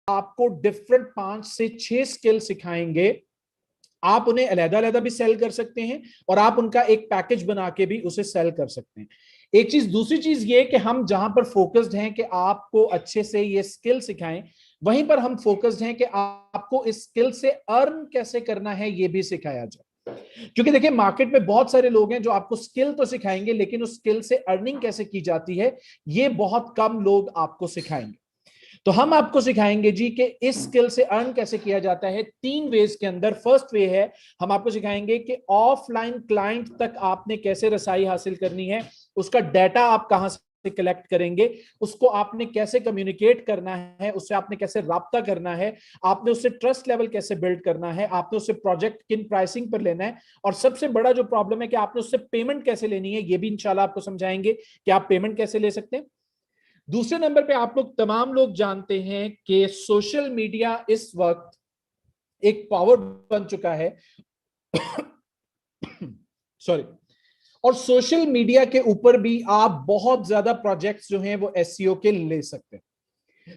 आपको डिफरेंट 5 से 6 स्किल सिखाएंगे। आप उन्हें अलग-अलग भी सेल कर सकते हैं और आप उनका एक पैकेज बना के भी उसे सेल कर सकते हैं। एक चीज, दूसरी चीज ये कि हम जहां पर फोकस्ड हैं कि आपको अच्छे से ये स्किल सिखाएं, वहीं पर हम फोकस्ड हैं कि आपको इस स्किल से अर्न कैसे करना है ये भी सिखाया जाए। क्योंकि देखिए, मार्केट में बहुत सारे लोग हैं जो आपको स्किल तो सिखाएंगे, लेकिन उस स्किल से अर्निंग कैसे की जाती है ये बहुत कम लोग आपको सिखाएंगे। तो हम आपको सिखाएंगे जी कि इस स्किल से अर्न कैसे किया जाता है 3 वेज के अंदर। फर्स्ट वे है, हम आपको सिखाएंगे कि ऑफलाइन क्लाइंट तक आपने कैसे रसाई हासिल करनी है, उसका डाटा आप कहां से कलेक्ट करेंगे, उसको आपने कैसे कम्युनिकेट करना है, उससे आपने कैसे राब्ता करना है, आपने उससे ट्रस्ट लेवल कैसे बिल्ड करना है, आपने उससे प्रोजेक्ट किन प्राइसिंग पर लेना है, और सबसे बड़ा जो प्रॉब्लम है कि आपने उससे पेमेंट कैसे लेनी है, ये भी इंशाल्लाह आपको समझाएंगे कि आप पेमेंट कैसे ले सकते हैं। दूसरे नंबर पे, आप लोग तमाम लोग जानते हैं कि सोशल मीडिया इस वक्त एक पावर बन चुका है सॉरी। और सोशल मीडिया के ऊपर भी आप बहुत ज्यादा प्रोजेक्ट्स जो हैं वो एसईओ के ले सकते हैं।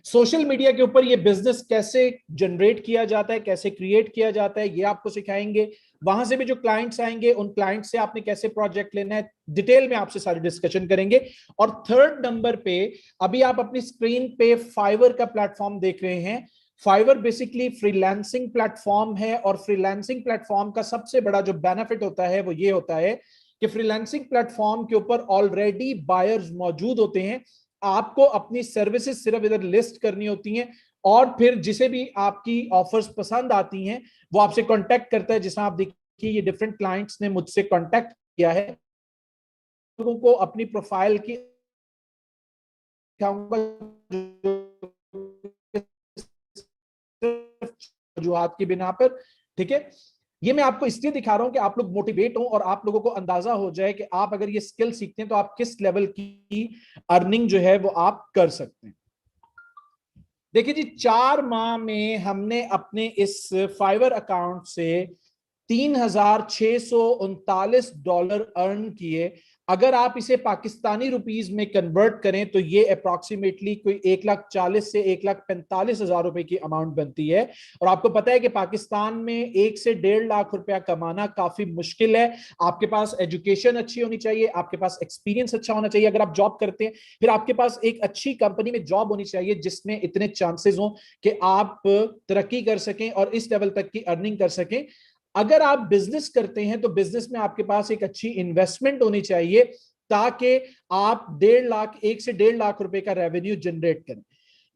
सोशल मीडिया के ऊपर ये बिजनेस कैसे जनरेट किया जाता है, कैसे क्रिएट किया जाता है, ये आपको सिखाएंगे। वहां से भी जो क्लाइंट्स आएंगे उन क्लाइंट से आपने कैसे प्रोजेक्ट लेना है, डिटेल में आपसे सारी डिस्कशन करेंगे। और थर्ड नंबर पे, अभी आप अपनी स्क्रीन पे फाइवर का प्लेटफॉर्म देख रहे हैं। फाइवर बेसिकली फ्रीलांसिंग प्लेटफॉर्म है, और फ्रीलांसिंग प्लेटफॉर्म का सबसे बड़ा जो बेनिफिट होता है वो ये होता है कि फ्रीलांसिंग प्लेटफॉर्म के ऊपर ऑलरेडी बायर्स मौजूद होते हैं। आपको अपनी सर्विसेज सिर्फ इधर लिस्ट करनी होती हैं, और फिर जिसे भी आपकी ऑफर्स पसंद आती हैं वो आपसे कांटेक्ट करता है। जैसा आप देखिए, ये डिफरेंट क्लाइंट्स ने मुझसे कांटेक्ट किया है। लोगों को अपनी प्रोफाइल की वजूहात की बिना पर, ठीक है। ये मैं आपको इसलिए दिखा रहा हूं कि आप लोग मोटिवेट हो और आप लोगों को अंदाजा हो जाए कि आप अगर ये स्किल सीखते हैं तो आप किस लेवल की अर्निंग जो है वो आप कर सकते हैं। देखिए जी, 4 माह में हमने अपने इस फाइवर अकाउंट से $3,639 अर्न किए। अगर आप इसे पाकिस्तानी रुपीज में कन्वर्ट करें तो ये अप्रॉक्सीमेटली कोई 1,40,000 से 1,45,000 रुपए की अमाउंट बनती है। और आपको पता है कि पाकिस्तान में 1 से 1.5 लाख रुपया कमाना काफी मुश्किल है। आपके पास एजुकेशन अच्छी होनी चाहिए, आपके पास एक्सपीरियंस अच्छा होना चाहिए अगर आप जॉब करते हैं, फिर आपके पास एक अच्छी कंपनी में जॉब होनी चाहिए जिसमें इतने चांसेस हो कि आप तरक्की कर सकें और इस लेवल तक की अर्निंग कर सकें। अगर आप बिजनेस करते हैं तो बिजनेस में आपके पास एक अच्छी इन्वेस्टमेंट होनी चाहिए ताकि आप 1.5 लाख, 1 से 1.5 लाख रुपए का रेवेन्यू जनरेट करें।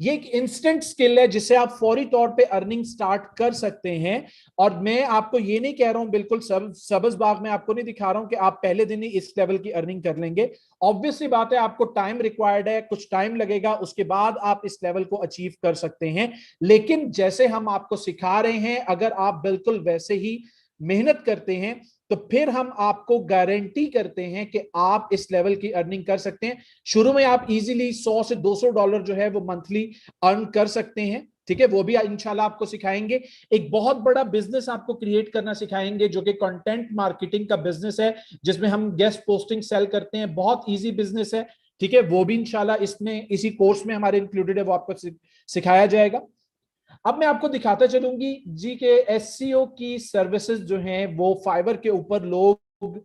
ये एक इंस्टेंट स्किल है जिससे आप फौरी तौर पे अर्निंग स्टार्ट कर सकते हैं। और मैं आपको ये नहीं कह रहा हूं, बिल्कुल सबज बाग में आपको नहीं दिखा रहा हूं कि आप पहले दिन ही इस लेवल की अर्निंग कर लेंगे। ऑब्वियसली बात है, आपको टाइम रिक्वायर्ड है, कुछ टाइम लगेगा, उसके बाद आप इस लेवल को अचीव कर सकते हैं। लेकिन जैसे हम आपको सिखा रहे हैं, अगर आप बिल्कुल वैसे ही मेहनत करते हैं तो फिर हम आपको गारंटी करते हैं कि आप इस लेवल की अर्निंग कर सकते हैं। शुरू में आप इजीली 100 से 200 डॉलर जो है वो मंथली अर्न कर सकते हैं, ठीक है। वो भी इंशाल्लाह आपको सिखाएंगे। एक बहुत बड़ा बिजनेस आपको क्रिएट करना सिखाएंगे जो कि कंटेंट मार्केटिंग का बिजनेस है, जिसमें हम गेस्ट पोस्टिंग सेल करते हैं। बहुत इजी बिजनेस है, ठीक है। वो भी इंशाल्लाह इसमें इसी कोर्स में हमारे इंक्लूडेड है, वो आपको सिखाया जाएगा। अब मैं आपको दिखाता चलूंगी जी के एससीओ की सर्विसेज जो हैं वो फाइवर के ऊपर लोग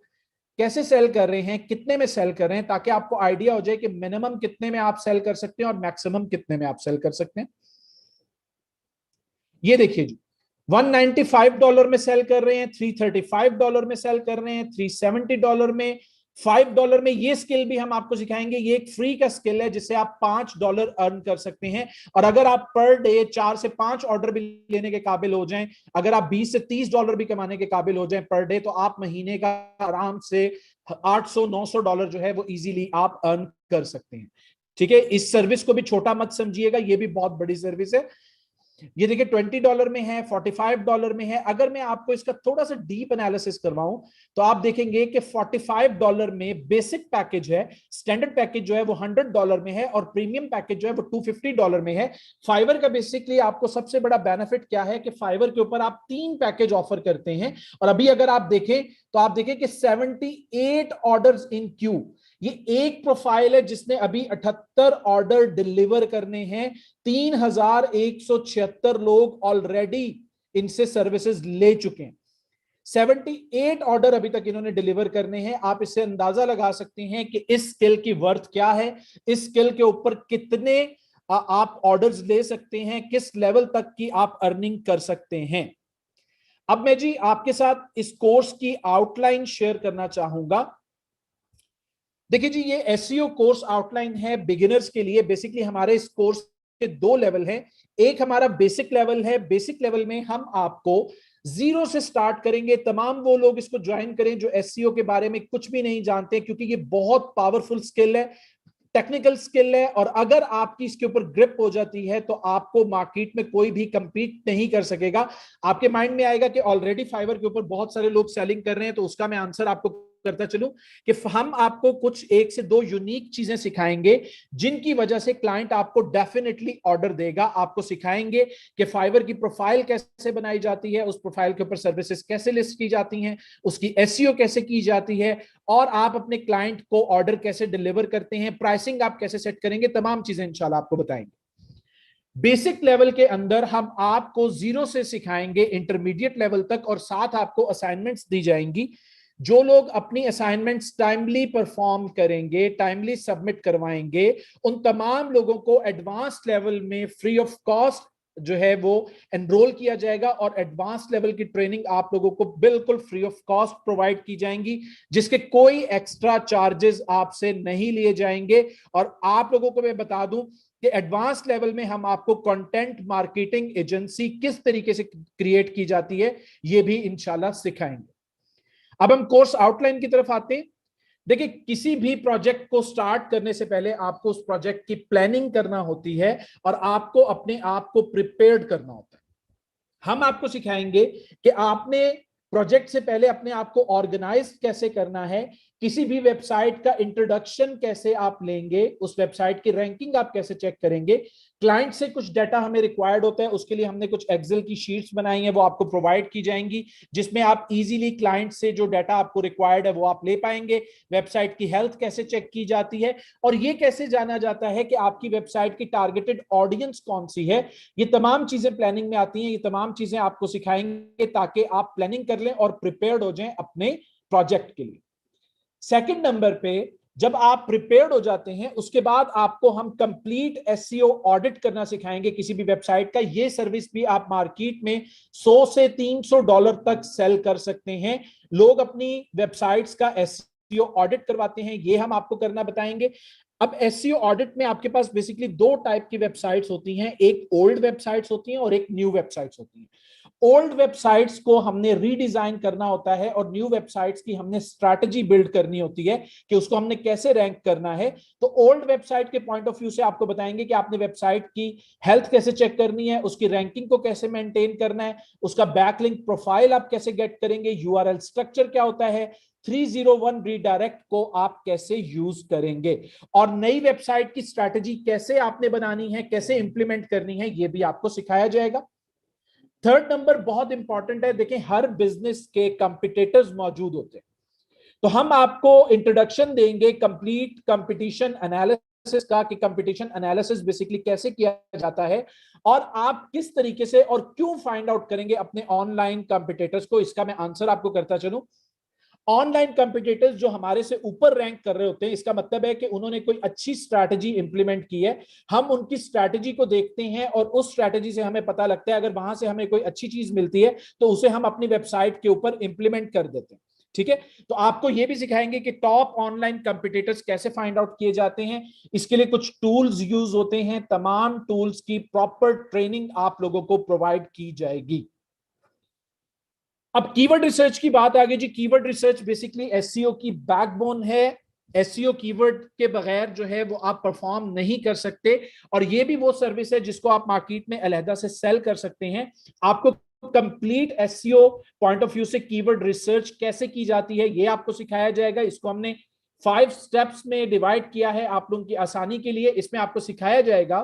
कैसे सेल कर रहे हैं, कितने में सेल कर रहे हैं, ताकि आपको आइडिया हो जाए कि मिनिमम कितने में आप सेल कर सकते हैं और मैक्सिमम कितने में आप सेल कर सकते हैं। ये देखिए जी, $195 में सेल कर रहे हैं, $335 में सेल कर रहे हैं, $370 में, $5 में। ये स्किल भी हम आपको सिखाएंगे। ये एक फ्री का स्किल है जिससे आप $5 अर्न कर सकते हैं। और अगर आप पर डे 4 से 5 ऑर्डर भी लेने के काबिल हो जाएं, अगर आप $20 से $30 भी कमाने के काबिल हो जाएं पर डे, तो आप महीने का आराम से $800-900 जो है वो इजीली आप अर्न कर सकते हैं, ठीक है। इस सर्विस को भी छोटा मत समझिएगा, ये भी बहुत बड़ी सर्विस है। ये देखिए $20 में है, $45 में है। अगर मैं आपको इसका थोड़ा सा डीप एनालिसिस करवाऊं तो आप देखेंगे कि $45 में बेसिक पैकेज है, स्टैंडर्ड पैकेज जो है वो $100 में है और प्रीमियम पैकेज जो है वो $250 में है। फाइवर का बेसिकली आपको सबसे बड़ा बेनिफिट क्या है कि फाइवर के ऊपर आप 3 पैकेज ऑफर करते हैं। और अभी अगर आप देखें तो आप देखें कि 78 ऑर्डर्स इन क्यू, ये एक प्रोफाइल है जिसने अभी 78 ऑर्डर डिलीवर करने हैं। 3176 लोग ऑलरेडी इनसे सर्विसेज ले चुके हैं। 78 ऑर्डर अभी तक इन्होंने डिलीवर करने हैं। आप इससे अंदाजा लगा सकते हैं कि इस स्किल की वर्थ क्या है, इस स्किल के ऊपर कितने आप ऑर्डर्स ले सकते हैं, किस लेवल तक की आप अर्निंग कर सकते हैं। अब मैं जी आपके साथ इस कोर्स की आउटलाइन शेयर करना चाहूंगा। देखिए जी, ये एसईओ कोर्स आउटलाइन है बिगिनर्स के लिए। बेसिकली हमारे इस कोर्स के 2 लेवल हैं। एक हमारा बेसिक लेवल है। बेसिक लेवल में हम आपको जीरो से स्टार्ट करेंगे। तमाम वो लोग इसको ज्वाइन करें जो एसईओ के बारे में कुछ भी नहीं जानते, क्योंकि ये बहुत पावरफुल स्किल है, टेक्निकल स्किल है। और अगर आपकी इसके ऊपर ग्रिप हो जाती है तो आपको मार्केट में कोई भी कंपीट नहीं कर सकेगा। आपके माइंड में आएगा कि ऑलरेडी फाइवर के ऊपर बहुत सारे लोग सेलिंग कर रहे हैं, तो उसका मैं आंसर आपको करता चलूं कि हम आपको कुछ 1 से 2 यूनिक चीजें सिखाएंगे जिनकी वजह से क्लाइंट आपको डेफिनेटली ऑर्डर देगा। आपको सिखाएंगे कि फाइवर की प्रोफाइल कैसे बनाई जाती है, उस प्रोफाइल के ऊपर सर्विसेज कैसे लिस्ट की जाती हैं, उसकी एसईओ कैसे की जाती है, और आप अपने क्लाइंट को ऑर्डर कैसे डिलीवर करते हैं, प्राइसिंग आप कैसे सेट करेंगे, तमाम चीजें इंशाल्लाह आपको बताएंगे। बेसिक लेवल के अंदर हम आपको जीरो से सिखाएंगे इंटरमीडिएट लेवल तक, और साथ आपको असाइनमेंट्स दी जाएंगी। जो लोग अपनी असाइनमेंट्स टाइमली परफॉर्म करेंगे, टाइमली सबमिट करवाएंगे, उन तमाम लोगों को एडवांस लेवल में फ्री ऑफ कॉस्ट जो है वो एनरोल किया जाएगा, और एडवांस लेवल की ट्रेनिंग आप लोगों को बिल्कुल फ्री ऑफ कॉस्ट प्रोवाइड की जाएंगी, जिसके कोई एक्स्ट्रा चार्जेस आपसे नहीं लिए जाएंगे। और आप लोगों को मैं बता दूं कि एडवांस लेवल में हम आपको कंटेंट मार्केटिंग एजेंसी किस तरीके से क्रिएट की जाती है ये भी इंशाल्लाह सिखाएंगे। अब हम कोर्स आउटलाइन की तरफ आते हैं। देखिए, किसी भी प्रोजेक्ट को स्टार्ट करने से पहले आपको उस प्रोजेक्ट की प्लानिंग करना होती है और आपको अपने आप को प्रिपेयर्ड करना होता है। हम आपको सिखाएंगे कि आपने प्रोजेक्ट से पहले अपने आप को ऑर्गेनाइज कैसे करना है, किसी भी वेबसाइट का इंट्रोडक्शन कैसे आप लेंगे, उस वेबसाइट की रैंकिंग आप कैसे चेक करेंगे, क्लाइंट से कुछ डाटा हमें रिक्वायर्ड होता है, उसके लिए हमने कुछ एक्सेल की शीट्स बनाई हैं, वो आपको प्रोवाइड की जाएंगी, जिसमें आप इजीली क्लाइंट से जो डाटा आपको रिक्वायर्ड है वो आप ले पाएंगे। वेबसाइट की हेल्थ कैसे चेक की जाती है, और ये कैसे जाना जाता है कि आपकी वेबसाइट की टारगेटेड ऑडियंस कौन सी है। ये तमाम चीजें प्लानिंग में आती हैं। ये तमाम चीजें आपको सिखाएंगे ताकि आप प्लानिंग कर लें और प्रिपेयर्ड हो जाएं अपने प्रोजेक्ट के लिए। सेकंड नंबर पे जब आप प्रिपेयर्ड हो जाते हैं, उसके बाद आपको हम कंप्लीट एसईओ ऑडिट करना सिखाएंगे किसी भी वेबसाइट का। ये सर्विस भी आप मार्केट में $100 से $300 तक सेल कर सकते हैं। लोग अपनी वेबसाइट्स का एसईओ ऑडिट करवाते हैं, ये हम आपको करना बताएंगे। अब एसईओ ऑडिट में आपके पास बेसिकली 2 टाइप की वेबसाइट्स होती हैं, एक ओल्ड वेबसाइट्स होती हैं और एक न्यू वेबसाइट्स होती हैं। ओल्ड वेबसाइट्स को हमने रीडिजाइन करना होता है और न्यू वेबसाइट्स की हमने स्ट्रैटेजी बिल्ड करनी होती है कि उसको हमने कैसे रैंक करना है। तो ओल्ड वेबसाइट के पॉइंट ऑफ व्यू से आपको बताएंगे कि आपने वेबसाइट की हेल्थ कैसे चेक करनी है, उसकी रैंकिंग को कैसे मेंटेन करना है, उसका बैकलिंक प्रोफाइल आप कैसे गेट करेंगे, यूआरएल स्ट्रक्चर क्या होता है, 301 रीडायरेक्ट को आप कैसे यूज करेंगे, और नई वेबसाइट की स्ट्रैटेजी कैसे आपने बनानी है, कैसे इंप्लीमेंट करनी है, ये भी आपको सिखाया जाएगा। थर्ड नंबर बहुत इंपॉर्टेंट है। देखें, हर बिजनेस के कंपिटिटर्स मौजूद होते हैं, तो हम आपको इंट्रोडक्शन देंगे कंप्लीट कंपटीशन एनालिसिस का, कि कंपटीशन एनालिसिस बेसिकली कैसे किया जाता है और आप किस तरीके से और क्यों फाइंड आउट करेंगे अपने ऑनलाइन कंपिटिटर्स को। इसका मैं आंसर आपको करता चलूं। ऑनलाइन कंपिटिटर्स जो हमारे से ऊपर रैंक कर रहे होते हैं, इसका मतलब है कि उन्होंने कोई अच्छी स्ट्रैटेजी इंप्लीमेंट की है। हम उनकी स्ट्रैटेजी को देखते हैं और उस स्ट्रैटेजी से हमें पता लगता है, अगर वहां से हमें कोई अच्छी चीज मिलती है तो उसे हम अपनी वेबसाइट के ऊपर इंप्लीमेंट कर देते हैं। ठीक है, तो आपको यह भी सिखाएंगे कि टॉप ऑनलाइन कंपिटिटर्स कैसे फाइंड आउट किए जाते हैं। इसके लिए कुछ टूल्स यूज होते हैं, तमाम टूल्स की प्रॉपर ट्रेनिंग आप लोगों को प्रोवाइड की जाएगी। अब कीवर्ड रिसर्च की बात आ गई जी। कीवर्ड रिसर्च बेसिकली एसईओ की बैकबोन है। एसईओ कीवर्ड के बगैर जो है वो आप परफॉर्म नहीं कर सकते। और ये भी वो सर्विस है जिसको आप मार्केट में अलहदा से सेल कर सकते हैं। आपको complete SEO point of view से कीवर्ड रिसर्च कैसे की जाती है ये आपको सिखाया जाएगा। इसको हमने 5 स्टेप्स में डिवाइड किया है आप लोगों की आसानी के लिए। इसमें आपको सिखाया जाएगा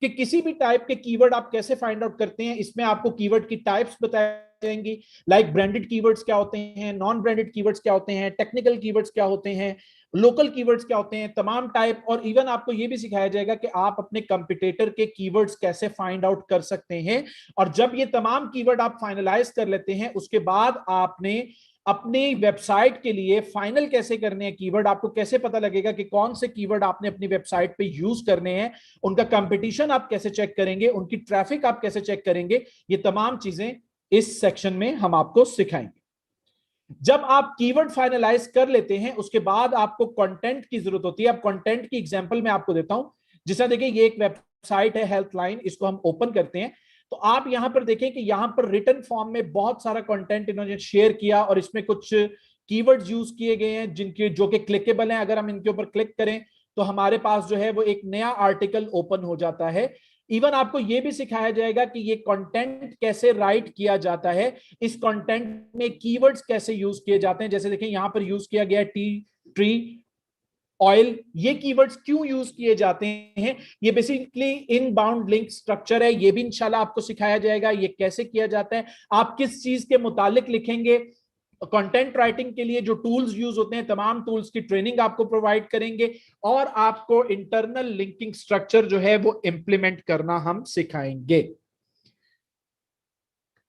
कि किसी भी टाइप के कीवर्ड आप कैसे फाइंड आउट करते हैं। इसमें आपको कीवर्ड की टाइप्स बताई जाएंगी, लाइक ब्रांडेड कीवर्ड्स क्या होते हैं, नॉन ब्रांडेड कीवर्ड्स क्या होते हैं, टेक्निकल कीवर्ड्स क्या होते हैं, लोकल कीवर्ड्स क्या होते हैं, तमाम टाइप। और इवन आपको यह भी सिखाया जाएगा कि आप अपने कंपिटिटर के कीवर्ड्स कैसे फाइंड आउट कर सकते हैं। और जब ये तमाम कीवर्ड आप फाइनलाइज कर लेते हैं उसके बाद आपने अपनी वेबसाइट के लिए फाइनल कैसे करने हैं कीवर्ड, आपको कैसे पता लगेगा कि कौन से कीवर्ड आपने अपनी वेबसाइट पे यूज करने हैं, उनका कंपटीशन आप कैसे चेक करेंगे, उनकी ट्रैफिक आप कैसे चेक करेंगे, ये तमाम चीजें इस सेक्शन में हम आपको सिखाएंगे। जब आप कीवर्ड फाइनलाइज कर लेते हैं उसके बाद आपको कंटेंट की जरूरत होती है। अब कंटेंट की एग्जांपल मैं आपको देता हूं। जैसा देखिए ये एक वेबसाइट है हेल्थलाइन, इसको हम ओपन करते हैं तो आप यहां पर देखें कि यहां पर रिटन फॉर्म में बहुत सारा कंटेंट इन्होंने शेयर किया और इसमें कुछ कीवर्ड्स यूज किए गए हैं जिनके जो कि क्लिकेबल हैं। अगर हम इनके ऊपर क्लिक करें तो हमारे पास जो है वो एक नया आर्टिकल ओपन हो जाता है। इवन आपको यह भी सिखाया जाएगा कि ये कंटेंट कैसे राइट किया जाता है, इस कंटेंट में कीवर्ड्स कैसे यूज किए जाते हैं। जैसे देखें यहां पर यूज किया गया टी ट्री ऑयल, ये कीवर्ड्स क्यों यूज किए जाते हैं, ये बेसिकली इनबाउंड लिंक स्ट्रक्चर है, ये भी इंशाल्लाह आपको सिखाया जाएगा ये कैसे किया जाता है। आप किस चीज के मुतालिक लिखेंगे, कंटेंट राइटिंग के लिए जो टूल्स यूज होते हैं तमाम टूल्स की ट्रेनिंग आपको प्रोवाइड करेंगे और आपको इंटरनल लिंकिंग स्ट्रक्चर जो है वो इंप्लीमेंट करना हम सिखाएंगे।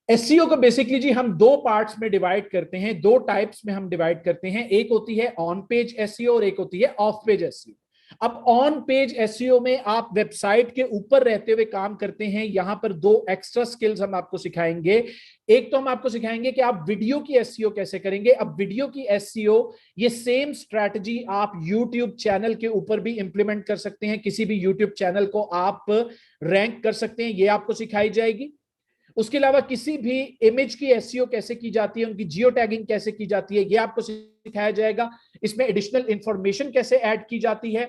एसईओ को बेसिकली जी हम दो पार्ट्स में डिवाइड करते हैं, दो टाइप्स में हम डिवाइड करते हैं। एक होती है ऑन पेज एसईओ और एक होती है ऑफ पेज एसईओ। अब ऑन पेज एसईओ में आप वेबसाइट के ऊपर रहते हुए काम करते हैं। यहां पर दो एक्स्ट्रा स्किल्स हम आपको सिखाएंगे। एक तो हम आपको सिखाएंगे कि आप वीडियो की एसईओ कैसे करेंगे। अब वीडियो की एसईओ ये सेम स्ट्रैटेजी आप यूट्यूब चैनल के ऊपर भी इंप्लीमेंट कर सकते हैं। किसी भी यूट्यूब चैनल को आप रैंक कर सकते हैं, ये आपको सिखाई जाएगी। उसके अलावा किसी भी इमेज की एसईओ कैसे की जाती है, उनकी जियो टैगिंग कैसे की जाती है, ये आपको सिखाया जाएगा। इसमें एडिशनल इंफॉर्मेशन कैसे ऐड की जाती है।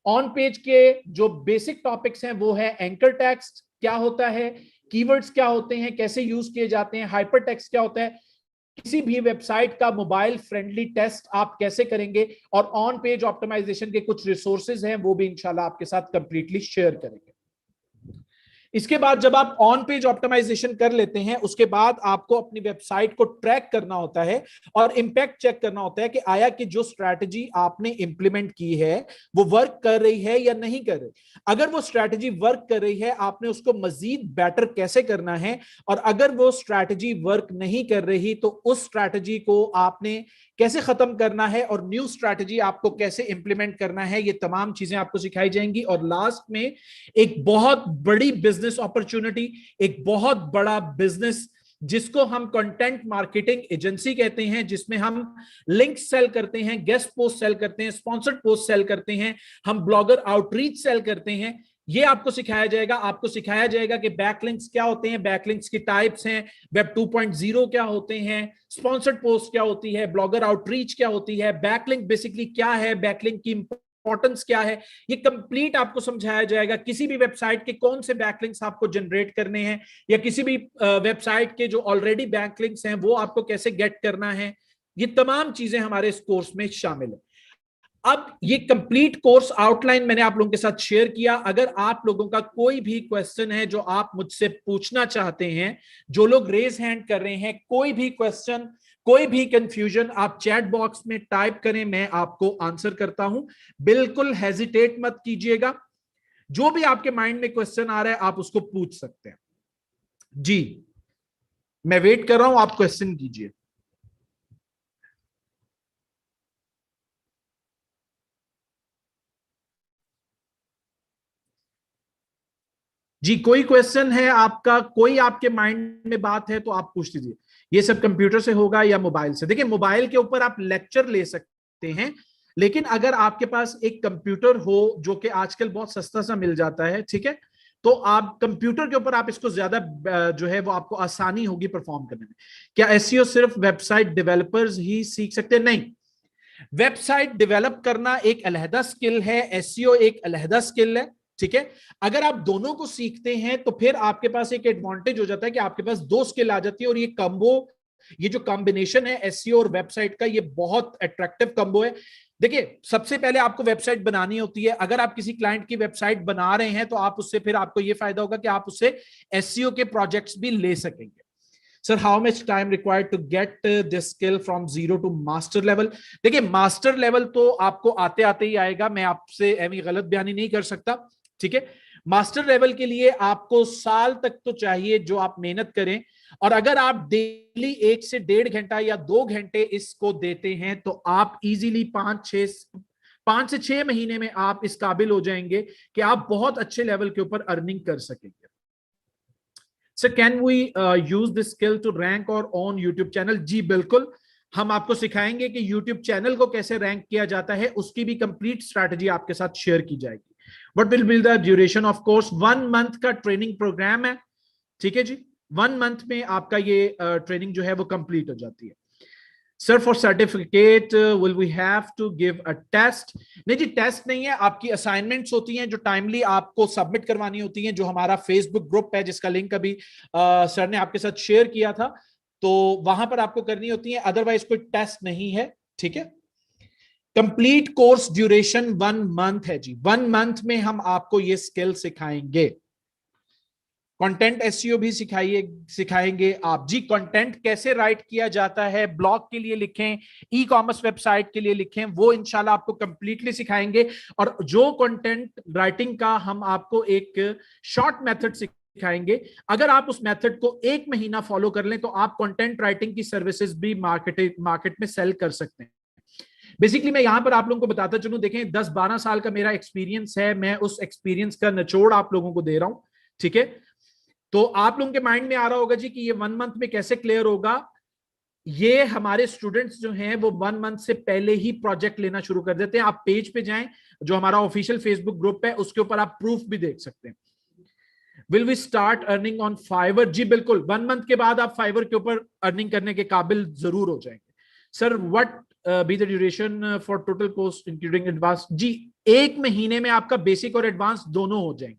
ऑन पेज के जो बेसिक टॉपिक्स हैं वो है एंकर टेक्स्ट क्या होता है, कीवर्ड्स क्या होते हैं, कैसे यूज किए जाते हैं, हाइपर टेक्स्ट क्या होता है, किसी भी वेबसाइट का मोबाइल फ्रेंडली टेस्ट आप कैसे करेंगे, और ऑन पेज ऑप्टिमाइजेशन के कुछ रिसोर्सेज हैं वो भी इंशाल्लाह आपके साथ कंप्लीटली शेयर करेंगे। इसके बाद जब आप ऑन पेज ऑप्टिमाइजेशन कर लेते हैं उसके बाद आपको अपनी वेबसाइट को ट्रैक करना होता है और इंपैक्ट चेक करना होता है कि आया कि जो स्ट्रैटेजी आपने इंप्लीमेंट की है वो वर्क कर रही है या नहीं कर रही। अगर वो स्ट्रैटेजी वर्क कर रही है आपने उसको मजीद बेटर कैसे करना है, और अगर वो स्ट्रैटेजी वर्क नहीं कर रही तो उस स्ट्रैटेजी को आपने कैसे खत्म करना है और न्यू स्ट्रैटेजी आपको कैसे इंप्लीमेंट करना है, ये तमाम चीजें आपको सिखाई जाएंगी। और लास्ट में एक बहुत बड़ी बिजनेस अपॉर्चुनिटी, एक बहुत बड़ा बिजनेस जिसको हम कंटेंट मार्केटिंग एजेंसी कहते हैं, जिसमें हम लिंक सेल करते हैं, गेस्ट पोस्ट सेल करते हैं, स्पॉन्सर्ड पोस्ट सेल करते हैं, हम ब्लॉगर आउटरीच सेल करते हैं, ये आपको सिखाया जाएगा। आपको सिखाया जाएगा कि बैकलिंक्स क्या होते हैं, बैकलिंक्स की टाइप्स हैं, वेब 2.0 क्या होते हैं, स्पॉन्सर्ड पोस्ट क्या होती है, ब्लॉगर आउटरीच क्या होती है, बैकलिंक बेसिकली क्या है, बैकलिंक की इंपॉर्टेंस क्या है, ये कंप्लीट आपको समझाया जाएगा। किसी भी वेबसाइट के कौन से बैकलिंक्स आपको जनरेट करने हैं, या किसी भी वेबसाइट के जो ऑलरेडी बैकलिंक्स हैं वो आपको कैसे गेट करना है, ये तमाम चीजें हमारे इस कोर्स में शामिल है। अब ये कंप्लीट कोर्स आउटलाइन मैंने आप लोगों के साथ शेयर किया। अगर आप लोगों का कोई भी क्वेश्चन है जो आप मुझसे पूछना चाहते हैं, जो लोग रेज हैंड कर रहे हैं, कोई भी क्वेश्चन, कोई भी कंफ्यूजन आप चैट बॉक्स में टाइप करें, मैं आपको आंसर करता हूं। बिल्कुल हेजिटेट मत कीजिएगा, जो भी आपके माइंड में क्वेश्चन आ रहा है आप उसको पूछ सकते हैं। जी मैं वेट कर रहा हूं, आप क्वेश्चन कीजिए। जी कोई क्वेश्चन है आपका, कोई आपके माइंड में बात है तो आप पूछ लीजिए। ये सब कंप्यूटर से होगा या मोबाइल से। देखिए मोबाइल के ऊपर आप लेक्चर ले सकते हैं, लेकिन अगर आपके पास एक कंप्यूटर हो जो कि आजकल बहुत सस्ता सा मिल जाता है, ठीक है, तो आप कंप्यूटर के ऊपर आप इसको ज्यादा जो है वो आपको आसानी होगी परफॉर्म करने में। क्या एसईओ सिर्फ वेबसाइट डेवलपर्स ही सीख सकते हैं? नहीं, वेबसाइट डेवलप करना एक अलहदा स्किल है, एसईओ एक अलहदा स्किल है, ठीक है। अगर आप दोनों को सीखते हैं तो फिर आपके पास एक एडवांटेज हो जाता है कि आपके पास दो स्किल आ जाती है, और ये कम्बो, ये जो कॉम्बिनेशन है एसईओ और वेबसाइट का, ये बहुत अट्रैक्टिव कम्बो है। देखिए, सबसे पहले आपको वेबसाइट बनानी होती है। अगर आप किसी क्लाइंट की वेबसाइट बना रहे हैं तो आप उससे, फिर आपको ये फायदा होगा कि आप उससे एसईओ के प्रोजेक्ट्स भी ले सकेंगे। Sir, how much time required to get this skill from zero to master level? देखिए, मास्टर लेवल तो आपको आते आते ही आएगा, मैं आपसे ऐसी गलत बयानी नहीं कर सकता, ठीक है। मास्टर लेवल के लिए आपको साल तक तो चाहिए जो आप मेहनत करें, और अगर आप डेली 1 से 1.5 घंटा या 2 घंटे इसको देते हैं तो आप इजीली 5 से 6 महीने में आप इस काबिल हो जाएंगे कि आप बहुत अच्छे लेवल के ऊपर अर्निंग कर सकेंगे। Sir, can we use this skill to rank और ऑन यूट्यूब चैनल? जी बिल्कुल, हम आपको सिखाएंगे कि यूट्यूब चैनल को कैसे रैंक किया जाता है, उसकी भी कंप्लीट स्ट्रैटेजी आपके साथ शेयर की जाएगी। What will be the duration of course? 1 month का ट्रेनिंग प्रोग्राम है, ठीक है जी। 1 मंथ में आपका ये ट्रेनिंग जो है वो कंप्लीट हो जाती है। Sir, for certificate will we have to give a test? नहीं जी, टेस्ट नहीं है, आपकी असाइनमेंट्स होती हैं जो टाइमली आपको सबमिट करवानी होती हैं, जो हमारा फेसबुक ग्रुप है जिसका लिंक अभी सर ने आपके साथ शेयर किया था, तो वहां पर आपको करनी होती है, अदरवाइज कोई टेस्ट नहीं है, ठीक है। कंप्लीट कोर्स ड्यूरेशन 1 मंथ है जी, 1 मंथ में हम आपको ये स्किल सिखाएंगे। कंटेंट एसईओ भी सिखाएंगे आप जी। कंटेंट कैसे राइट किया जाता है, ब्लॉग के लिए लिखें, ई कॉमर्स वेबसाइट के लिए लिखें, वो इंशाल्लाह आपको कंप्लीटली सिखाएंगे। और जो कंटेंट राइटिंग का हम आपको एक शॉर्ट मेथड सिखाएंगे, अगर आप उस मेथड को 1 महीना फॉलो कर लें तो आप कंटेंट राइटिंग की सर्विसेज भी मार्केट में सेल कर सकते हैं। बेसिकली मैं यहां पर आप लोगों को बताता चलूं, देखें 10-12 साल का मेरा एक्सपीरियंस है, मैं उस एक्सपीरियंस का निचोड़ आप लोगों को दे रहा हूं, ठीक है। तो आप लोगों के माइंड में आ रहा होगा जी कि ये 1 मंथ में कैसे क्लियर होगा। ये हमारे स्टूडेंट्स जो हैं वो 1 मंथ से पहले ही प्रोजेक्ट लेना शुरू कर देते हैं। आप पेज पे जाएं, जो हमारा ऑफिशियल फेसबुक ग्रुप है उसके ऊपर आप प्रूफ भी देख सकते हैं। Will we start earning on Fiverr? जी बिल्कुल, 1 मंथ के बाद आप फाइवर के ऊपर अर्निंग करने के काबिल जरूर हो जाएंगे। Sir, what be the duration for total course including advance? जी, 1 महीने में आपका बेसिक और एडवांस दोनों हो जाएंगे।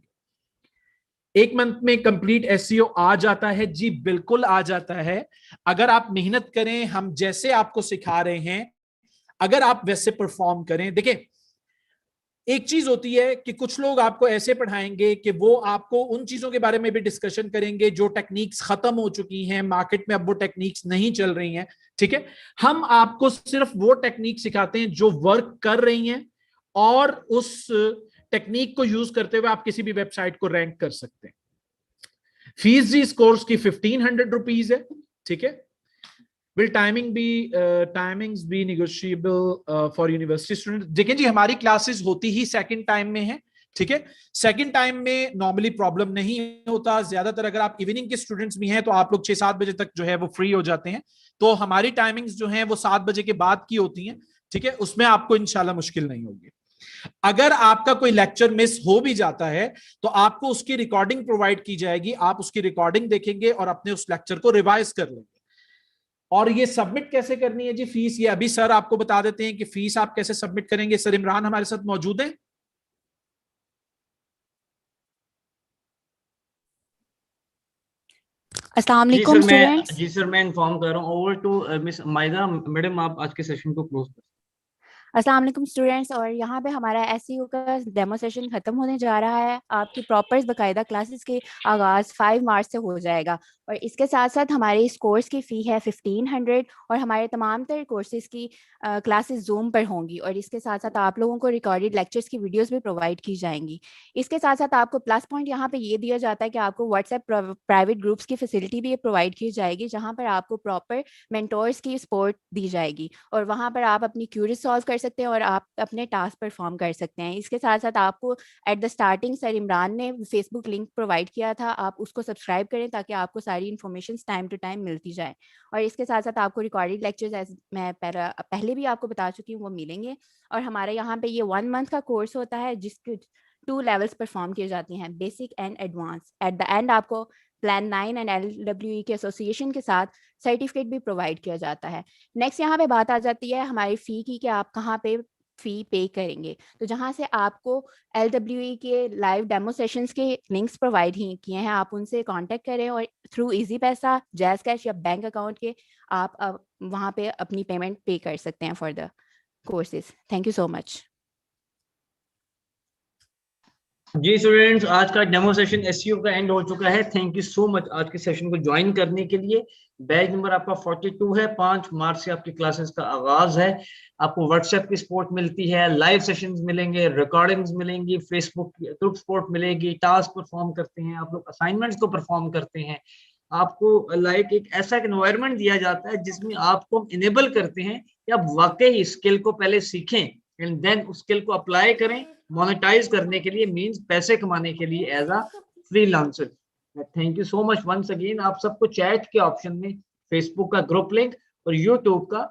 1 मंथ में कंप्लीट एसईओ आ जाता है? जी बिल्कुल आ जाता है, अगर आप मेहनत करें, हम जैसे आपको सिखा रहे हैं, अगर आप वैसे परफॉर्म करें। देखिए, एक चीज होती है कि कुछ लोग आपको ऐसे पढ़ाएंगे कि वो आपको उन चीजों के बारे में भी डिस्कशन करेंगे जो टेक्निक्स खत्म हो चुकी हैं मार्केट में, अब वो टेक्निक्स नहीं चल रही हैं, ठीक है। हम आपको सिर्फ वो टेक्निक सिखाते हैं जो वर्क कर रही हैं, और उस टेक्निक को यूज करते हुए आप किसी भी वेबसाइट को रैंक कर सकते हैं। फीस जी इस कोर्स की 1500 रुपीज है, ठीक है। Will timings be negotiable for university student? देखिए जी, हमारी क्लासेस होती ही सेकंड टाइम में है, ठीक है। सेकंड टाइम में नॉर्मली प्रॉब्लम नहीं होता, ज्यादातर अगर आप इवनिंग के स्टूडेंट्स भी हैं तो आप लोग 6-7 बजे तक जो है वो फ्री हो जाते हैं, तो हमारी टाइमिंग्स जो है वो 7 बजे के बाद की होती हैं, ठीक है। उसमें आपको इंशाल्लाह मुश्किल नहीं होगी। अगर आपका कोई लेक्चर मिस हो भी जाता है तो आपको उसकी रिकॉर्डिंग प्रोवाइड की जाएगी, आप उसकी रिकॉर्डिंग देखेंगे और अपने उस लेक्चर को रिवाइज कर लेंगे। और ये सबमिट कैसे करनी है जी फीस, ये अभी सर आपको बता देते हैं कि फीस आप कैसे सबमिट करेंगे। सर इमरान हमारे साथ मौजूद है? अस्सलाम जी वालेकुम सर स्टूडेंट्स। मैं इन्फॉर्म कर रहा हूँ। ओवर टू मिस माइदा मैडम, आप आज के सेशन को क्लोज कर। अस्सलाम वालेकुम स्टूडेंट्स, और यहाँ पे हमारा एसईओ का डेमो सेशन खत्म होने जा रहा है। आपकी प्रॉपर बाकायदा क्लासेस के आगाज़ 5 मार्च से हो जाएगा, और इसके साथ साथ हमारे इस कोर्स की फ़ी है 1500, और हमारे तमाम तरह कोर्सेज़ की क्लासेस जूम पर होंगी, और इसके साथ साथ आप लोगों को रिकॉर्डेड लेक्चर्स की वीडियोस भी प्रोवाइड की जाएंगी। इसके साथ साथ आपको प्लस पॉइंट यहाँ पे ये दिया जाता है कि आपको व्हाट्सएप प्राइवेट ग्रुप्स की फैसिलिटी भी प्रोवाइड की जाएगी, जहाँ पर आपको प्रॉपर मेंटोर्स की सपोर्ट दी जाएगी, और वहाँ पर आप अपनी क्यूरीज सॉल्व कर सकते हैं और आप अपने टास्क परफॉर्म कर सकते हैं। इसके साथ साथ आपको at the starting sir Imran ने फेसबुक लिंक प्रोवाइड किया था, आप उसको सब्सक्राइब करें ताकि आपको सारी इन्फॉर्मेशन टाइम टू टाइम मिलती जाए। और इसके साथ साथ आपको रिकॉर्डेड लेक्चर्स, मैं पहले भी आपको बता चुकी हूँ, वो मिलेंगे। और हमारे यहाँ पे ये 1 मंथ का कोर्स होता है, जिसके 2 लेवल्स परफॉर्म किए जाती हैं, basic and advance. At the end आपको प्लान 9 एंड LWE के एसोसिएशन के साथ सर्टिफिकेट भी प्रोवाइड किया जाता है। नेक्स्ट यहाँ पे बात आ जाती है हमारी फ़ी की, कि आप कहाँ पे फ़ी पे करेंगे। तो जहाँ से आपको LWE के लाइव डेमो सेशंस के लिंक्स प्रोवाइड ही किए हैं, आप उनसे कांटेक्ट करें और थ्रू इजी पैसा, जैज़ कैश या बैंक अकाउंट के आप वहाँ पे अपनी पेमेंट पे कर सकते हैं for the courses. Thank you so much. जी स्टूडेंट्स, आज का डेमो सेशन एसईओ का एंड हो चुका है। थैंक यू सो मच आज के सेशन को ज्वाइन करने के लिए। बैच नंबर आपका 42 है। 5 मार्च से आपकी क्लासेस का आगाज है। आपको व्हाट्सएप की सपोर्ट मिलती है, लाइव सेशंस मिलेंगे, रिकॉर्डिंग्स मिलेंगी, फेसबुक ग्रुप सपोर्ट मिलेगी, टास्क परफॉर्म करते हैं आप लोग, असाइनमेंट्स को परफॉर्म करते हैं। आपको लाइक एक ऐसा एनवायरनमेंट दिया जाता है जिसमें आपको इनेबल करते हैं कि आप वाकई स्किल को पहले सीखें एंड देन उस स्किल को अप्लाई करें मोनेटाइज करने के लिए, मींस पैसे कमाने के लिए as a freelancer. Thank you so much once again. आप सबको चैट के ऑप्शन में फेसबुक का ग्रुप लिंक और यूट्यूब का